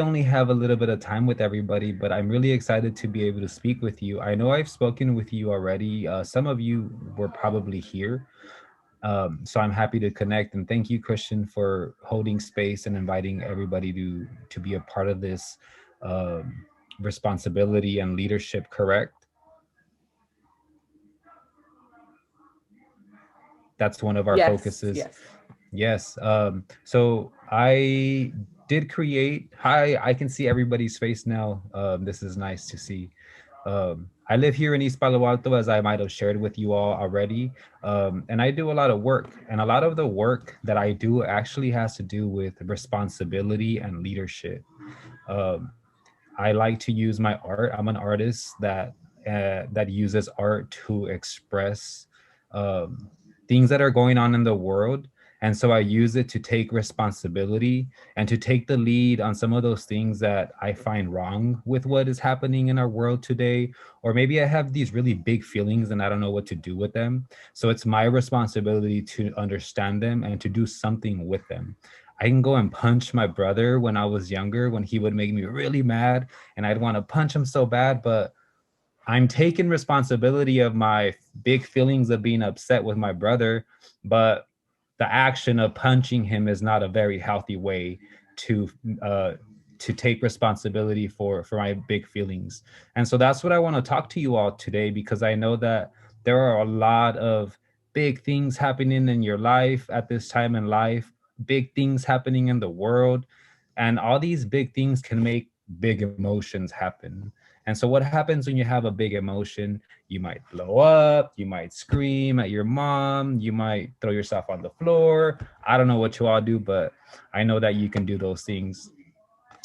only have a little bit of time with everybody, but I'm really excited to be able to speak with you. I know I've spoken with you already. Some of you were probably here. So I'm happy to connect, and thank you, Christian, for holding space and inviting everybody to be a part of this um, responsibility and leadership. Correct? That's one of our Yes, focuses. yes. Yes. So I did create. Hi, I can see everybody's face now. This is nice to see. I live here in East Palo Alto, as I might have shared with you all already. And I do a lot of work. And a lot of the work that I do actually has to do with responsibility and leadership. Um, I like to use my art. I'm an artist that uses art to express um, things that are going on in the world, and so I use it to take responsibility and to take the lead on some of those things that I find wrong with what is happening in our world today. Or maybe I have these really big feelings and I don't know what to do with them. So it's my responsibility to understand them and to do something with them. I can go and punch my brother when I was younger when he would make me really mad and I'd want to punch him so bad, but I'm taking responsibility of my big feelings of being upset with my brother, but the action of punching him is not a very healthy way to uh, to take responsibility for my big feelings. And so that's what I want to talk to you all today, because I know that there are a lot of big things happening in your life at this time in life, big things happening in the world, and all these big things can make big emotions happen. And so, what happens when you have a big emotion? You might blow up, you might scream at your mom, you might throw yourself on the floor. I don't know what you all do, but I know that you can do those things.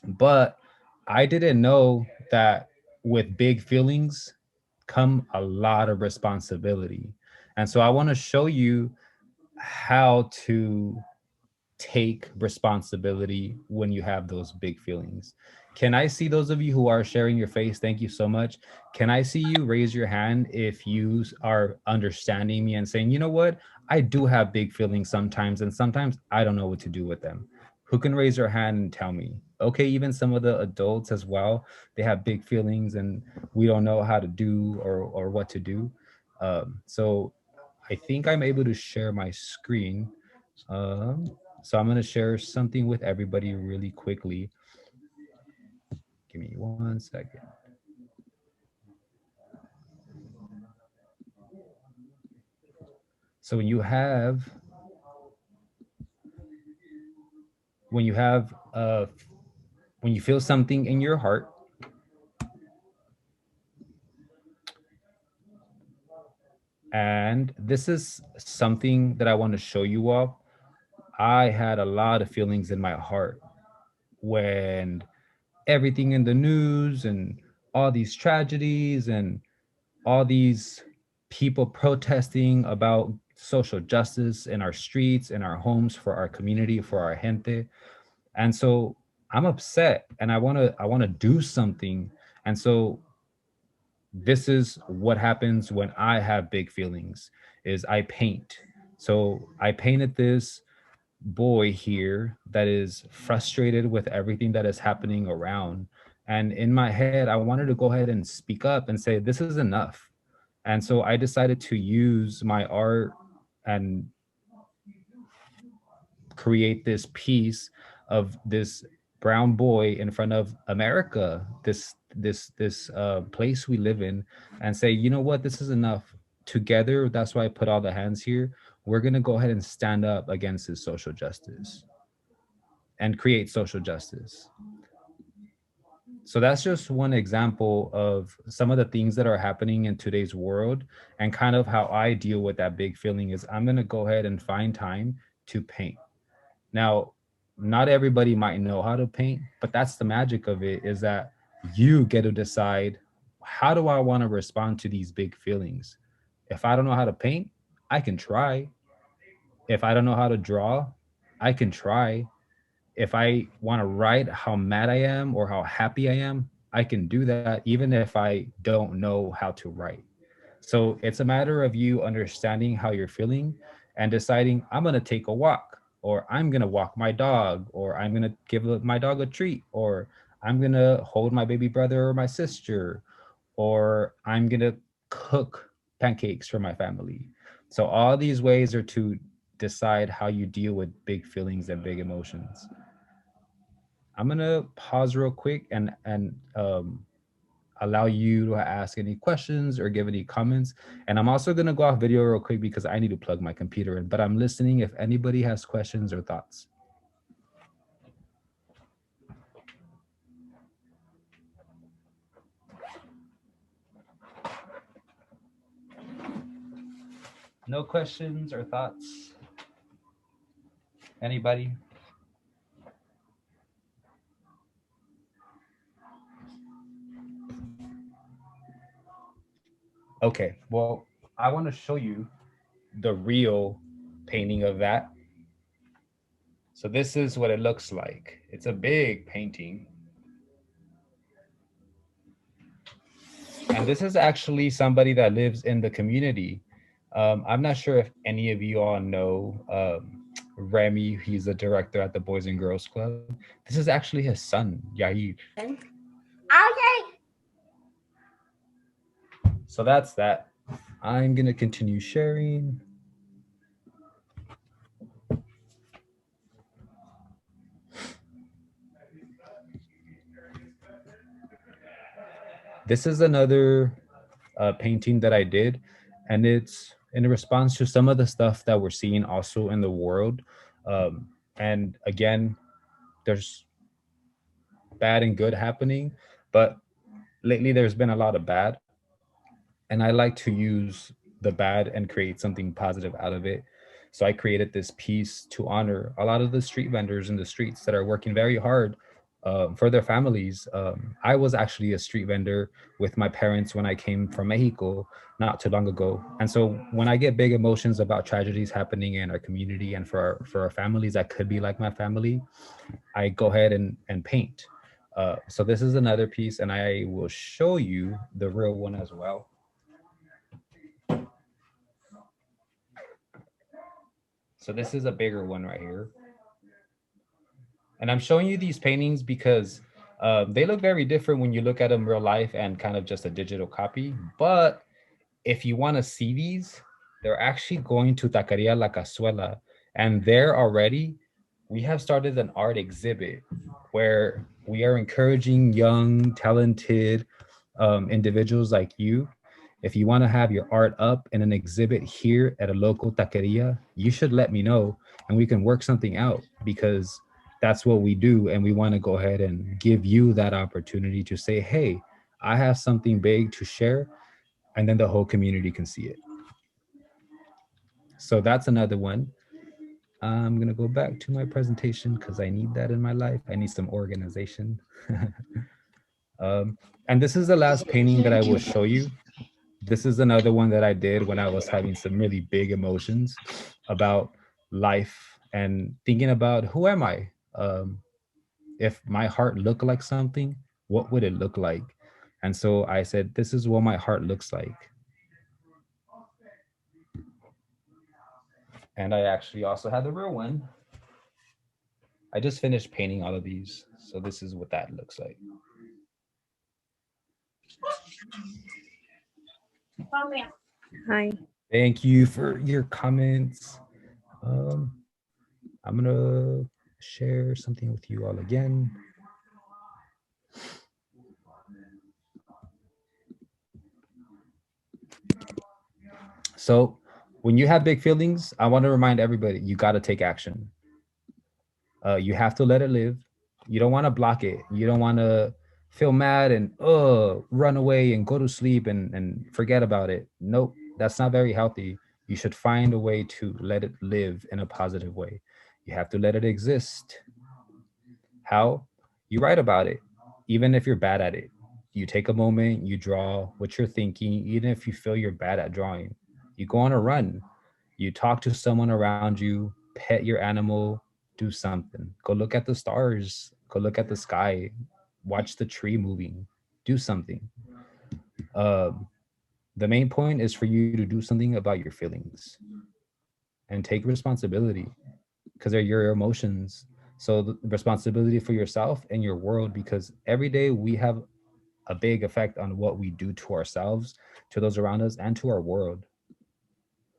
But I didn't know that with big feelings come a lot of responsibility. And so, I want to show you how to take responsibility when you have those big feelings. Can I see those of you who are sharing your face? Thank you so much. Can I see you raise your hand if you are understanding me and saying, you know what? I do have big feelings sometimes, and sometimes I don't know what to do with them. Who can raise their hand and tell me? Okay, even some of the adults as well, they have big feelings and we don't know how to do or what to do. So I think I'm able to share my screen. Um, so I'm gonna share something with everybody really quickly. Give me 1 second. So when you have when you feel something in your heart, and this is something that I want to show you all. I had a lot of feelings in my heart when everything in the news and all these tragedies and all these people protesting about social justice in our streets, in our homes, for our community, for our gente. And so I'm upset and I want to do something. And so this is what happens when I have big feelings is I paint. So I painted this boy here that is frustrated with everything that is happening around. And in my head, I wanted to go ahead and speak up and say, this is enough. And so I decided to use my art and create this piece of this brown boy in front of America, this place we live in, and say, you know what, this is enough. Together, that's why I put all the hands here. We're gonna go ahead and stand up against this social justice and create social justice. So that's just one example of some of the things that are happening in today's world, and kind of how I deal with that big feeling is I'm going to go ahead and find time to paint. Now, not everybody might know how to paint, but that's the magic of it, is that you get to decide, how do I want to respond to these big feelings? If I don't know how to paint, I can try. If I don't know how to draw, I can try. If I want to write how mad I am or how happy I am, I can do that even if I don't know how to write. So it's a matter of you understanding how you're feeling and deciding, I'm going to take a walk. or I'm gonna walk my dog, or I'm gonna give my dog a treat, or I'm gonna hold my baby brother or my sister, or I'm gonna cook pancakes for my family. So all these ways are to decide how you deal with big feelings and big emotions. I'm gonna pause real quick and allow you to ask any questions or give any comments. And I'm also gonna go off video real quick because I need to plug my computer in. But I'm listening if anybody has questions or thoughts. No questions or thoughts? Anybody? Okay, well, I want to show you the real painting of that. So this is what it looks like. It's a big painting. And this is actually somebody that lives in the community. I'm not sure if any of you all know Remy. He's a director at the Boys and Girls Club. This is actually his son, Yair. Okay. So that's that. I'm going to continue sharing. This is another painting that I did, and it's in response to some of the stuff that we're seeing also in the world. And again, there's bad and good happening, but lately there's been a lot of bad, and I like to use the bad and create something positive out of it. So I created this piece to honor a lot of the street vendors in the streets that are working very hard for their families. I was actually a street vendor with my parents when I came from Mexico not too long ago, and so when I get big emotions about tragedies happening in our community and for our families that could be like my family, I go ahead and paint. So this is another piece, and I will show you the real one as well. So this is a bigger one right here. And I'm showing you these paintings because they look very different when you look at them real life and kind of just a digital copy. But if you want to see these, they're actually going to Taqueria La Cazuela. And there already, we have started an art exhibit where we are encouraging young, talented individuals like you. If you want to have your art up in an exhibit here at a local taqueria, you should let me know and we can work something out because that's what we do. And we want to go ahead and give you that opportunity to say, hey, I have something big to share, and then the whole community can see it. So that's another one. I'm going to go back to my presentation because I need that in my life. I need some organization. um, and this is the last painting that I will show you. This is another one that I did when I was having some really big emotions about life and thinking about who am I? Um, if my heart looked like something, what would it look like? And so I said, this is what my heart looks like. And I actually also had the real one. I just finished painting all of these. So this is what that looks like. Hi. Thank you for your comments. Um, I'm going to share something with you all again. So when you have big feelings, I want to remind everybody you got to take action. You have to let it live. You don't want to block it. You don't want to feel mad and run away and go to sleep and forget about it. Nope, that's not very healthy. You should find a way to let it live in a positive way. You have to let it exist. How? You write about it, even if you're bad at it. You take a moment, you draw what you're thinking, even if you feel you're bad at drawing. You go on a run, you talk to someone around you, pet your animal, do something. Go look at the stars, go look at the sky, watch the tree moving, do something. Um, the main point is for you to do something about your feelings and take responsibility. because they're your emotions. So the responsibility for yourself and your world, because every day we have a big effect on what we do to ourselves, to those around us, and to our world.